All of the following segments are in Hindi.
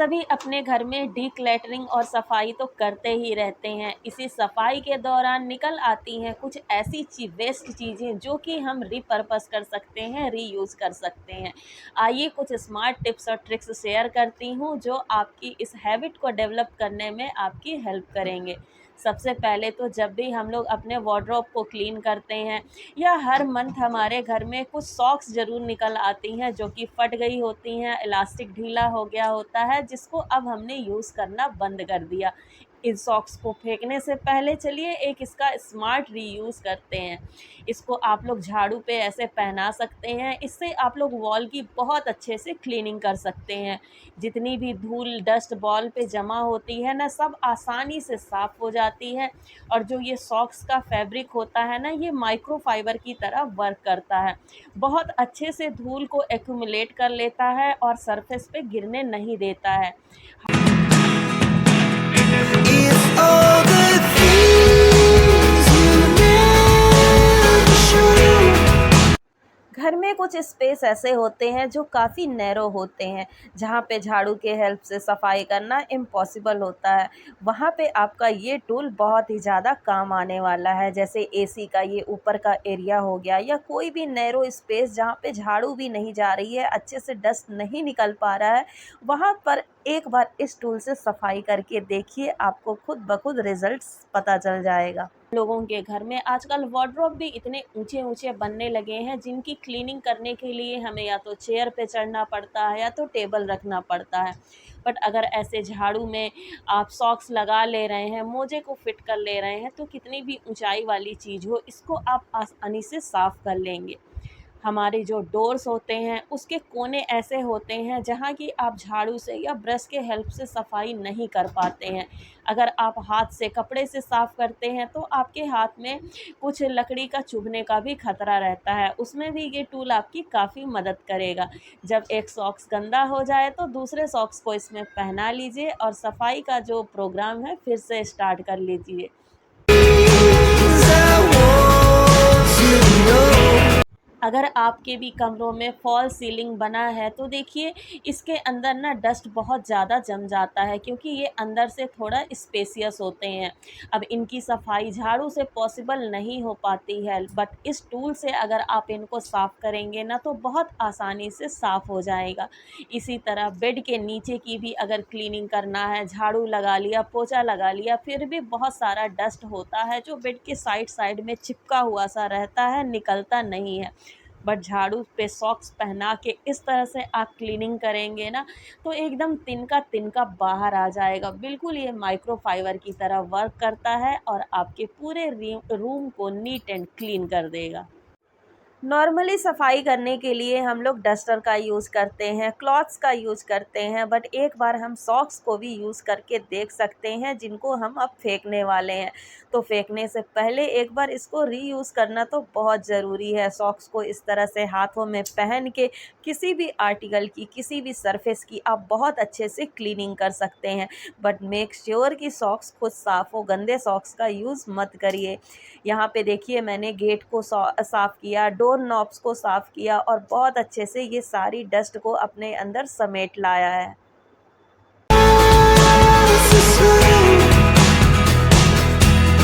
सभी अपने घर में डीक्लटरिंग और सफाई तो करते ही रहते हैं। इसी सफाई के दौरान निकल आती हैं कुछ ऐसी वेस्ट चीज़ें जो कि हम रिपर्पस कर सकते हैं, रीयूज़ कर सकते हैं। आइए कुछ स्मार्ट टिप्स और ट्रिक्स शेयर करती हूँ जो आपकी इस हैबिट को डेवलप करने में आपकी हेल्प करेंगे। सबसे पहले तो जब भी हम लोग अपने वार्डरोब को क्लीन करते हैं या हर मंथ हमारे घर में कुछ सॉक्स ज़रूर निकल आती हैं जो कि फट गई होती हैं, इलास्टिक ढीला हो गया होता है जिसको अब हमने यूज़ करना बंद कर दिया। इन सॉक्स को फेंकने से पहले चलिए एक इसका स्मार्ट रीयूज़ करते हैं। इसको आप लोग झाड़ू पे ऐसे पहना सकते हैं, इससे आप लोग वॉल की बहुत अच्छे से क्लीनिंग कर सकते हैं। जितनी भी धूल डस्ट बॉल पे जमा होती है ना, सब आसानी से साफ़ हो जाती है। और जो ये सॉक्स का फैब्रिक होता है ना, ये माइक्रोफाइबर की तरह वर्क करता है। बहुत अच्छे से धूल को एक्यूमुलेट कर लेता है और सरफेस पे गिरने नहीं देता है। If all the things you never show. घर में कुछ स्पेस ऐसे होते हैं जो काफ़ी नैरो होते हैं, जहाँ पे झाड़ू के हेल्प से सफाई करना इम्पॉसिबल होता है। वहाँ पे आपका ये टूल बहुत ही ज़्यादा काम आने वाला है। जैसे एसी का ये ऊपर का एरिया हो गया या कोई भी नैरो स्पेस जहाँ पे झाड़ू भी नहीं जा रही है, अच्छे से डस्ट नहीं निकल पा रहा है, वहाँ पर एक बार इस टूल से सफाई करके देखिए, आपको खुद ब खुद रिजल्ट्स पता चल जाएगा। लोगों के घर में आजकल वार्डरोब भी इतने ऊंचे-ऊंचे बनने लगे हैं जिनकी क्लीनिंग करने के लिए हमें या तो चेयर पे चढ़ना पड़ता है या तो टेबल रखना पड़ता है। बट अगर ऐसे झाड़ू में आप सॉक्स लगा ले रहे हैं, मोजे को फिट कर ले रहे हैं, तो कितनी भी ऊंचाई वाली चीज़ हो, इसको आप आसानी से साफ़ कर लेंगे। हमारे जो डोर्स होते हैं उसके कोने ऐसे होते हैं जहाँ कि आप झाड़ू से या ब्रश के हेल्प से सफाई नहीं कर पाते हैं। अगर आप हाथ से कपड़े से साफ़ करते हैं तो आपके हाथ में कुछ लकड़ी का चुभने का भी खतरा रहता है, उसमें भी ये टूल आपकी काफ़ी मदद करेगा। जब एक सॉक्स गंदा हो जाए तो दूसरे सॉक्स को इसमें पहना लीजिए और सफाई का जो प्रोग्राम है फिर से स्टार्ट कर लीजिए। I want to know. अगर आपके भी कमरों में फॉल सीलिंग बना है तो देखिए, इसके अंदर ना डस्ट बहुत ज़्यादा जम जाता है क्योंकि ये अंदर से थोड़ा स्पेसियस होते हैं। अब इनकी सफाई झाड़ू से पॉसिबल नहीं हो पाती है, बट इस टूल से अगर आप इनको साफ़ करेंगे ना तो बहुत आसानी से साफ़ हो जाएगा। इसी तरह बेड के नीचे की भी अगर क्लीनिंग करना है, झाड़ू लगा लिया, पोछा लगा लिया, फिर भी बहुत सारा डस्ट होता है जो बेड के साइड साइड में चिपका हुआ सा रहता है, निकलता नहीं है। बट झाड़ू पे सॉक्स पहना के इस तरह से आप क्लीनिंग करेंगे ना, तो एकदम तिनका तिनका बाहर आ जाएगा। बिल्कुल ये माइक्रोफाइबर की तरह वर्क करता है और आपके पूरे रूम को नीट एंड क्लीन कर देगा। नॉर्मली सफाई करने के लिए हम लोग डस्टर का यूज़ करते हैं, क्लॉथ्स का यूज़ करते हैं, बट एक बार हम सॉक्स को भी यूज़ करके देख सकते हैं जिनको हम अब फेंकने वाले हैं। तो फेंकने से पहले एक बार इसको रीयूज़ करना तो बहुत ज़रूरी है। सॉक्स को इस तरह से हाथों में पहन के किसी भी आर्टिकल की, किसी भी सरफेस की आप बहुत अच्छे से क्लीनिंग कर सकते हैं। बट मेक श्योर कि सॉक्स खुद साफ़ हो, गंदे सॉक्स का यूज़ मत करिए। यहाँ पे देखिए, मैंने गेट को साफ़ किया, डोर नॉब्स को साफ़ किया और बहुत अच्छे से ये सारी डस्ट को अपने अंदर समेट लाया है।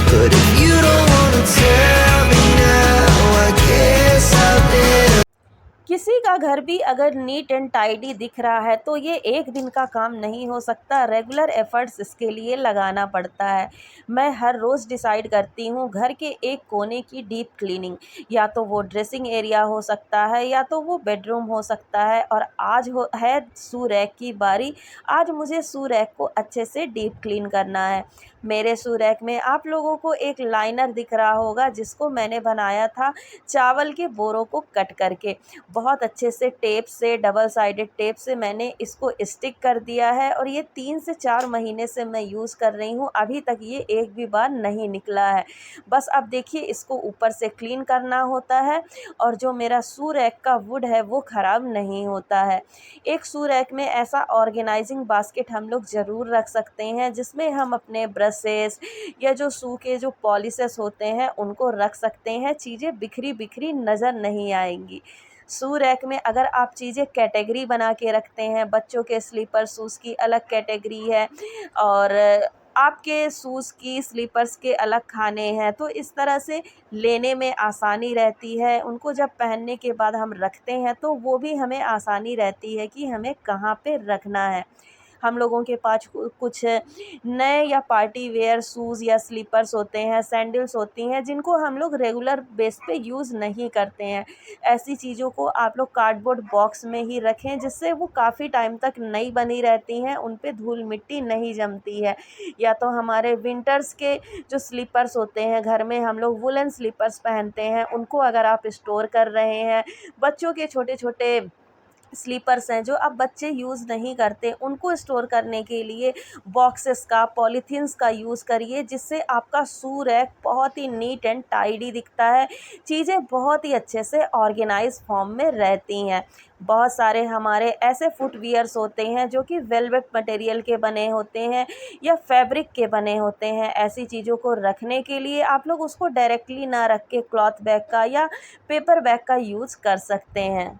But if you don't wanna tell me now, I guess I'll never. किसी का घर भी अगर नीट एंड टाइडी दिख रहा है तो ये एक दिन का काम नहीं हो सकता, रेगुलर एफर्ट्स इसके लिए लगाना पड़ता है। मैं हर रोज़ डिसाइड करती हूँ घर के एक कोने की डीप क्लीनिंग, या तो वो ड्रेसिंग एरिया हो सकता है या तो वो बेडरूम हो सकता है। और आज हो है शू रैक की बारी। आज मुझे शू रैक को अच्छे से डीप क्लीन करना है। मेरे शू रैक में आप लोगों को एक लाइनर दिख रहा होगा जिसको मैंने बनाया था चावल के बोरों को कट करके। बहुत अच्छे से टेप से, डबल साइडेड टेप से मैंने इसको स्टिक कर दिया है और ये 3 से 4 महीने से मैं यूज़ कर रही हूँ, अभी तक ये एक भी बार नहीं निकला है। बस अब देखिए, इसको ऊपर से क्लीन करना होता है और जो मेरा शू रैक का वुड है वो ख़राब नहीं होता है। एक शू रैक में ऐसा ऑर्गेनाइजिंग बास्केट हम लोग ज़रूर रख सकते हैं जिसमें हम अपने ब्रशेस या जो शू के जो पॉलिशेस होते हैं उनको रख सकते हैं। चीज़ें बिखरी बिखरी नज़र नहीं आएंगी। शू रैक में अगर आप चीज़ें कैटेगरी बना के रखते हैं, बच्चों के स्लीपर शूज़ की अलग कैटेगरी है और आपके शूज़ की स्लीपर्स के अलग खाने हैं, तो इस तरह से लेने में आसानी रहती है। उनको जब पहनने के बाद हम रखते हैं तो वो भी हमें आसानी रहती है कि हमें कहाँ पे रखना है। हम लोगों के पास कुछ नए या पार्टी वेयर शूज़ या स्लीपर्स होते हैं, सैंडल्स होती हैं जिनको हम लोग रेगुलर बेस पे यूज़ नहीं करते हैं। ऐसी चीज़ों को आप लोग कार्डबोर्ड बॉक्स में ही रखें, जिससे वो काफ़ी टाइम तक नई बनी रहती हैं, उन पे धूल मिट्टी नहीं जमती है। या तो हमारे विंटर्स के जो स्लीपर्स होते हैं, घर में हम लोग वूलन स्लीपर्स पहनते हैं, उनको अगर आप स्टोर कर रहे हैं, बच्चों के छोटे-छोटे स्लीपर्स हैं जो अब बच्चे यूज़ नहीं करते, उनको स्टोर करने के लिए बॉक्सेस का, पॉलीथीन्स का यूज़ करिए, जिससे आपका शू रैक बहुत ही नीट एंड टाइडी दिखता है। चीज़ें बहुत ही अच्छे से ऑर्गेनाइज़ फॉर्म में रहती हैं। बहुत सारे हमारे ऐसे फुटवियर्स होते हैं जो कि वेलवेट मटेरियल के बने होते हैं या फैब्रिक के बने होते हैं। ऐसी चीज़ों को रखने के लिए आप लोग उसको डायरेक्टली ना रख के क्लॉथ बैग का या पेपर बैग का यूज़ कर सकते हैं।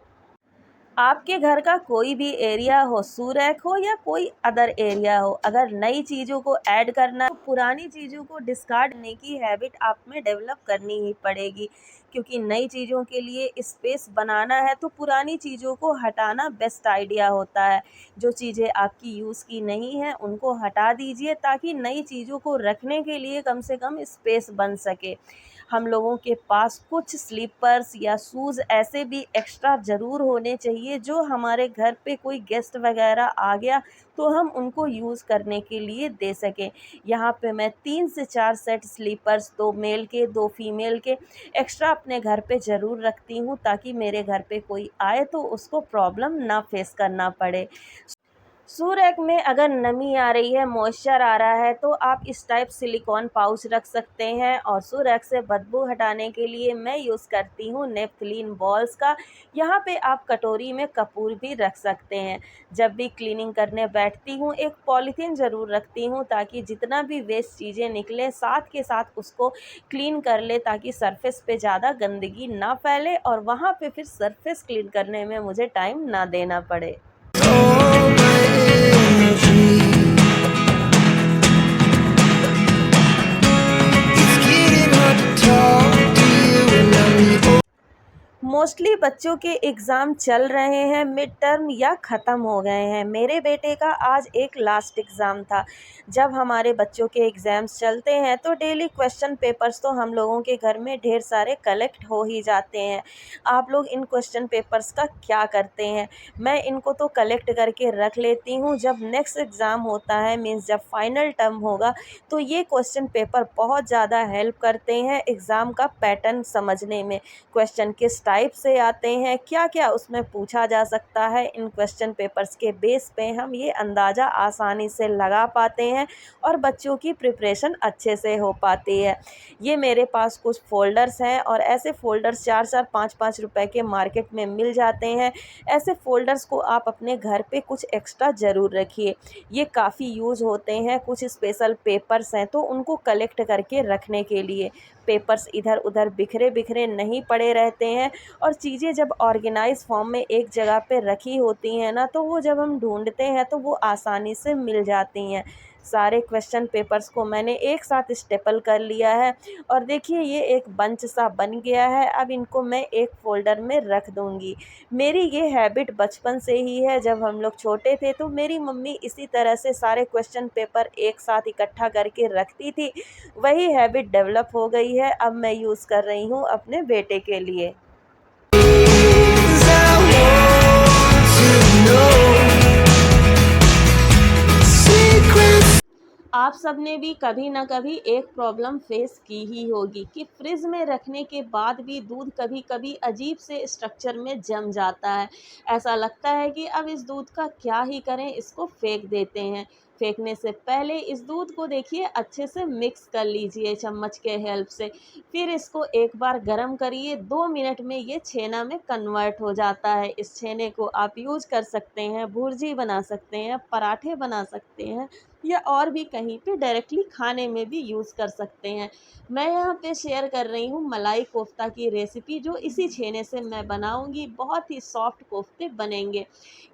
आपके घर का कोई भी एरिया हो, शू रैक हो या कोई अदर एरिया हो, अगर नई चीज़ों को ऐड करना है तो पुरानी चीज़ों को डिस्कार्ड करने की हैबिट आप में डेवलप करनी ही पड़ेगी, क्योंकि नई चीज़ों के लिए स्पेस बनाना है तो पुरानी चीज़ों को हटाना बेस्ट आइडिया होता है। जो चीज़ें आपकी यूज़ की नहीं हैं उनको हटा दीजिए, ताकि नई चीज़ों को रखने के लिए कम से कम स्पेस बन सके। हम लोगों के पास कुछ स्लीपर्स या शूज़ ऐसे भी एक्स्ट्रा ज़रूर होने चाहिए, जो हमारे घर पे कोई गेस्ट वगैरह आ गया तो हम उनको यूज़ करने के लिए दे सकें। यहाँ पे मैं 3 से 4 सेट स्लीपर्स, 2 मेल के 2 फीमेल के एक्स्ट्रा अपने घर पे ज़रूर रखती हूँ, ताकि मेरे घर पे कोई आए तो उसको प्रॉब्लम ना फेस करना पड़े। शू रैक में अगर नमी आ रही है, मॉइस्चर आ रहा है, तो आप इस टाइप सिलिकॉन पाउच रख सकते हैं। और शू रैक से बदबू हटाने के लिए मैं यूज़ करती हूँ नेपथलीन बॉल्स का। यहाँ पे आप कटोरी में कपूर भी रख सकते हैं। जब भी क्लीनिंग करने बैठती हूँ एक पॉलीथीन ज़रूर रखती हूँ, ताकि जितना भी वेस्ट चीज़ें निकले साथ के साथ उसको क्लीन कर ले, ताकि सरफेस पे ज़्यादा गंदगी ना फैले और वहाँ पे फिर सरफेस क्लीन करने में मुझे टाइम ना देना पड़े। all my energy. It's getting hard to talk to you and I'm the mostly बच्चों के एग्ज़ाम चल रहे हैं, मिड टर्म या ख़त्म हो गए हैं। मेरे बेटे का आज एक लास्ट एग्ज़ाम था। जब हमारे बच्चों के एग्ज़ाम्स चलते हैं तो डेली क्वेश्चन पेपर्स तो हम लोगों के घर में ढेर सारे कलेक्ट हो ही जाते हैं। आप लोग इन क्वेश्चन पेपर्स का क्या करते हैं? मैं इनको तो कलेक्ट करके रख लेती हूँ। जब नेक्स्ट एग्ज़ाम होता है, मीन्स जब फाइनल टर्म होगा, तो ये क्वेश्चन पेपर बहुत ज़्यादा हेल्प करते हैं एग्ज़ाम का पैटर्न समझने में। क्वेश्चन किस टाइप से आते हैं, क्या क्या उसमें पूछा जा सकता है, इन क्वेश्चन पेपर्स के बेस पे हम ये अंदाज़ा आसानी से लगा पाते हैं और बच्चों की प्रिपरेशन अच्छे से हो पाती है। ये मेरे पास कुछ फ़ोल्डर्स हैं और ऐसे फ़ोल्डर्स 4-4 5-5 रुपए के मार्केट में मिल जाते हैं। ऐसे फ़ोल्डर्स को आप अपने घर पे कुछ एक्स्ट्रा ज़रूर रखिए, ये काफ़ी यूज़ होते हैं। कुछ स्पेशल पेपर्स हैं तो उनको कलेक्ट करके रखने के लिए। पेपर्स इधर उधर बिखरे बिखरे नहीं पड़े रहते हैं और चीज़ें जब ऑर्गेनाइज फॉर्म में एक जगह पे रखी होती हैं ना, तो वो जब हम ढूंढते हैं तो वो आसानी से मिल जाती हैं। सारे क्वेश्चन पेपर्स को मैंने एक साथ स्टेपल कर लिया है और देखिए ये एक बंच सा बन गया है। अब इनको मैं एक फ़ोल्डर में रख दूँगी। मेरी ये हैबिट बचपन से ही है। जब हम लोग छोटे थे तो मेरी मम्मी इसी तरह से सारे क्वेश्चन पेपर एक साथ इकट्ठा करके रखती थी। वही हैबिट डेवलप हो गई है, अब मैं यूज़ कर रही हूँ अपने बेटे के लिए। things I want to know. Secrets. आप सबने भी कभी ना कभी एक प्रॉब्लम फेस की ही होगी कि फ्रिज में रखने के बाद भी दूध कभी कभी अजीब से स्ट्रक्चर में जम जाता है। ऐसा लगता है कि अब इस दूध का क्या ही करें, इसको फेंक देते हैं। फेंकने से पहले इस दूध को देखिए अच्छे से मिक्स कर लीजिए चम्मच के हेल्प से। फिर इसको एक बार गर्म करिए, 2 मिनट में ये छेना में कन्वर्ट हो जाता है। इस छेने को आप यूज कर सकते हैं, भुर्जी बना सकते हैं, पराठे बना सकते हैं, या और भी कहीं पे डायरेक्टली खाने में भी यूज़ कर सकते हैं। मैं यहाँ पे शेयर कर रही हूँ मलाई कोफ्ता की रेसिपी, जो इसी छेने से मैं बनाऊँगी। बहुत ही सॉफ्ट कोफ्ते बनेंगे।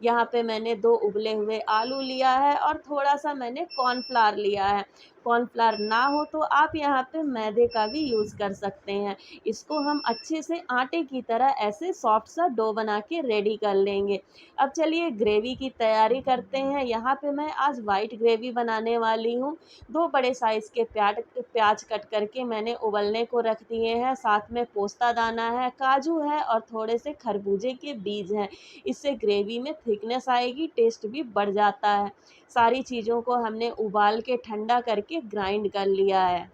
यहाँ पे मैंने 2 उबले हुए आलू लिया है और थोड़ा-सा मैंने कॉर्नफ्लावर लिया है। कॉर्नफ्लावर ना हो तो आप यहाँ पे मैदे का भी यूज़ कर सकते हैं। इसको हम अच्छे से आटे की तरह ऐसे सॉफ्ट सा डो बना के रेडी कर लेंगे। अब चलिए ग्रेवी की तैयारी करते हैं। यहाँ पे मैं आज वाइट ग्रेवी बनाने वाली हूँ। 2 बड़े साइज़ के प्याज कट करके मैंने उबलने को रख दिए हैं। साथ में पोस्ता दाना है, काजू है और थोड़े से खरबूजे के बीज हैं। इससे ग्रेवी में थिकनेस आएगी, टेस्ट भी बढ़ जाता है। सारी चीज़ों को हमने उबाल के ठंडा करके ग्राइंड कर लिया है।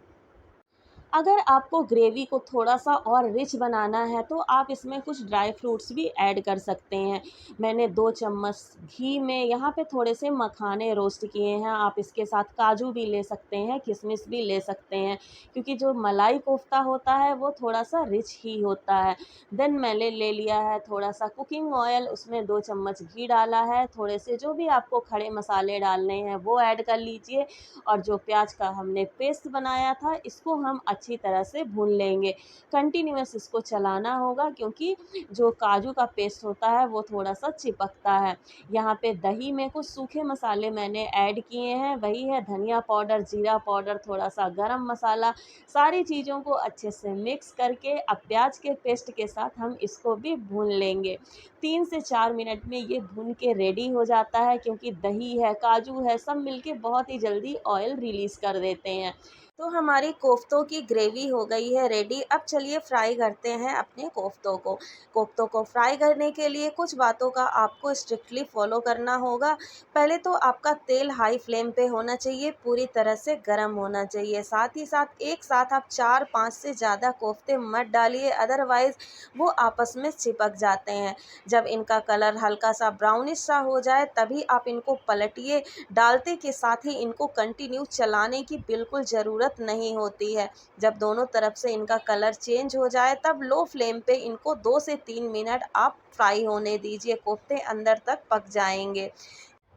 अगर आपको ग्रेवी को थोड़ा-सा और रिच बनाना है तो आप इसमें कुछ ड्राई फ्रूट्स भी ऐड कर सकते हैं। मैंने 2 चम्मच घी में यहाँ पे थोड़े से मखाने रोस्ट किए हैं। आप इसके साथ काजू भी ले सकते हैं, किशमिश भी ले सकते हैं, क्योंकि जो मलाई कोफ्ता होता है वो थोड़ा-सा रिच ही होता है। देन मैंने ले लिया है थोड़ा-सा कुकिंग ऑयल, उसमें 2 चम्मच घी डाला है। थोड़े से जो भी आपको खड़े मसाले डालने हैं वो ऐड कर लीजिए और जो प्याज का हमने पेस्ट बनाया था इसको हम अच्छी तरह से भून लेंगे। कंटिन्यूअस इसको चलाना होगा, क्योंकि जो काजू का पेस्ट होता है वो थोड़ा-सा चिपकता है। यहाँ पे दही में कुछ सूखे मसाले मैंने ऐड किए हैं, वही है धनिया पाउडर, जीरा पाउडर, थोड़ा-सा गरम मसाला। सारी चीज़ों को अच्छे से मिक्स करके अब प्याज के पेस्ट के साथ हम इसको भी भून लेंगे। 3 से 4 मिनट में ये भुन के रेडी हो जाता है, क्योंकि दही है, काजू है, सब मिलके बहुत ही जल्दी ऑयल रिलीज़ कर देते हैं। तो हमारी कोफ्तों की ग्रेवी हो गई है रेडी। अब चलिए फ्राई करते हैं अपने कोफ्तों को। कोफ्तों को फ्राई करने के लिए कुछ बातों का आपको स्ट्रिक्टली फ़ॉलो करना होगा। पहले तो आपका तेल हाई फ्लेम पे होना चाहिए, पूरी तरह से गर्म होना चाहिए। साथ ही साथ एक साथ आप 4-5 से ज़्यादा कोफ्ते मत डालिए, अदरवाइज़ वो आपस में चिपक जाते हैं। जब इनका कलर हल्का सा ब्राउनिश सा हो जाए तभी आप इनको पलटिए। डालते के साथ ही इनको कंटिन्यू चलाने की बिल्कुल ज़रूरत नहीं होती है। जब दोनों तरफ से इनका कलर चेंज हो जाए तब लो फ्लेम पे इनको 2 से 3 मिनट आप फ्राई होने दीजिए, कोफ्ते अंदर तक पक जाएंगे।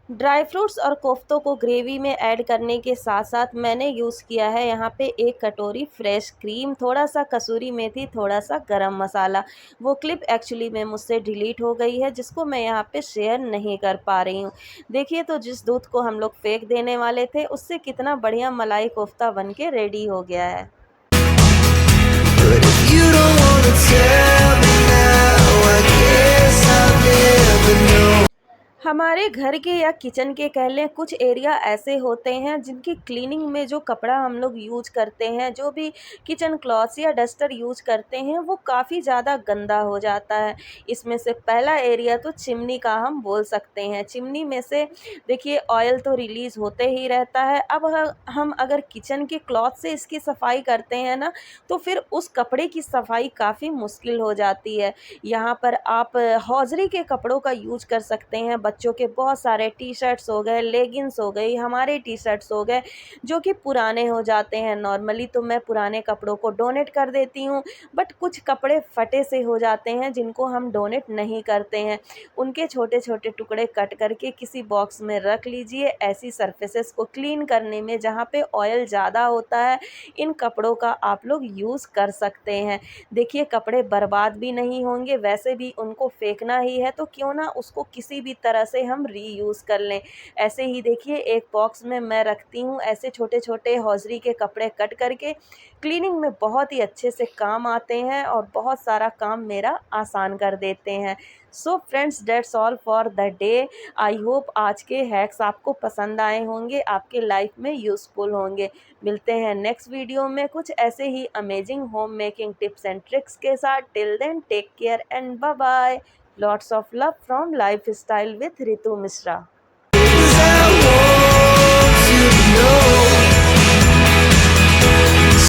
ड्राई फ्रूट्स और कोफ्तों को ग्रेवी में ऐड करने के साथ साथ मैंने यूज़ किया है यहाँ पे 1 कटोरी फ्रेश क्रीम, थोड़ा-सा कसूरी मेथी, थोड़ा-सा गरम मसाला। वो क्लिप एक्चुअली में मुझसे डिलीट हो गई है, जिसको मैं यहाँ पे शेयर नहीं कर पा रही हूँ। देखिए तो जिस दूध को हम लोग फेंक देने वाले थे, उससे कितना बढ़िया मलाई कोफ्ता बन के रेडी हो गया है। But if you don't wanna tell me now, I guess I'll never know. हमारे घर के या किचन के कह लें कुछ एरिया ऐसे होते हैं जिनकी क्लीनिंग में जो कपड़ा हम लोग यूज करते हैं, जो भी किचन क्लॉथ्स या डस्टर यूज करते हैं, वो काफ़ी ज़्यादा गंदा हो जाता है। इसमें से पहला एरिया तो चिमनी का हम बोल सकते हैं। चिमनी में से देखिए ऑयल तो रिलीज़ होते ही रहता है। अब हम अगर किचन के क्लॉथ से इसकी सफाई करते हैं ना, तो फिर उस कपड़े की सफाई काफ़ी मुश्किल हो जाती है। यहाँ पर आप हौजरी के कपड़ों का यूज कर सकते हैं। बच्चों के बहुत सारे टी-शर्ट्स हो गए, लेगिंग्स हो गई, हमारे टी-शर्ट्स हो गए, जो कि पुराने हो जाते हैं। नॉर्मली तो मैं पुराने कपड़ों को डोनेट कर देती हूँ, बट कुछ कपड़े फटे से हो जाते हैं जिनको हम डोनेट नहीं करते हैं। उनके छोटे-छोटे टुकड़े कट करके किसी बॉक्स में रख लीजिए। ऐसी सरफेसेस को क्लीन करने में जहाँ पे ऑयल ज़्यादा होता है, इन कपड़ों का आप लोग यूज़ कर सकते हैं। देखिए कपड़े बर्बाद भी नहीं होंगे, वैसे भी उनको फेंकना ही है, तो क्यों ना उसको किसी भी तरह से हम रीयूज़ कर लें। ऐसे ही देखिए एक बॉक्स में मैं रखती हूँ ऐसे छोटे-छोटे हौजरी के कपड़े कट करके। क्लीनिंग में बहुत ही अच्छे से काम आते हैं और बहुत सारा काम मेरा आसान कर देते हैं। So friends, that's all for the day. I hope आज के हैक्स आपको पसंद आए होंगे, आपके लाइफ में यूज़फुल होंगे। मिलते हैं नेक्स्ट वीडियो में कुछ ऐसे ही amazing home making tips and tricks के साथ। Till then take care and bye bye. Lots of love from lifestyle with Ritu Mishra.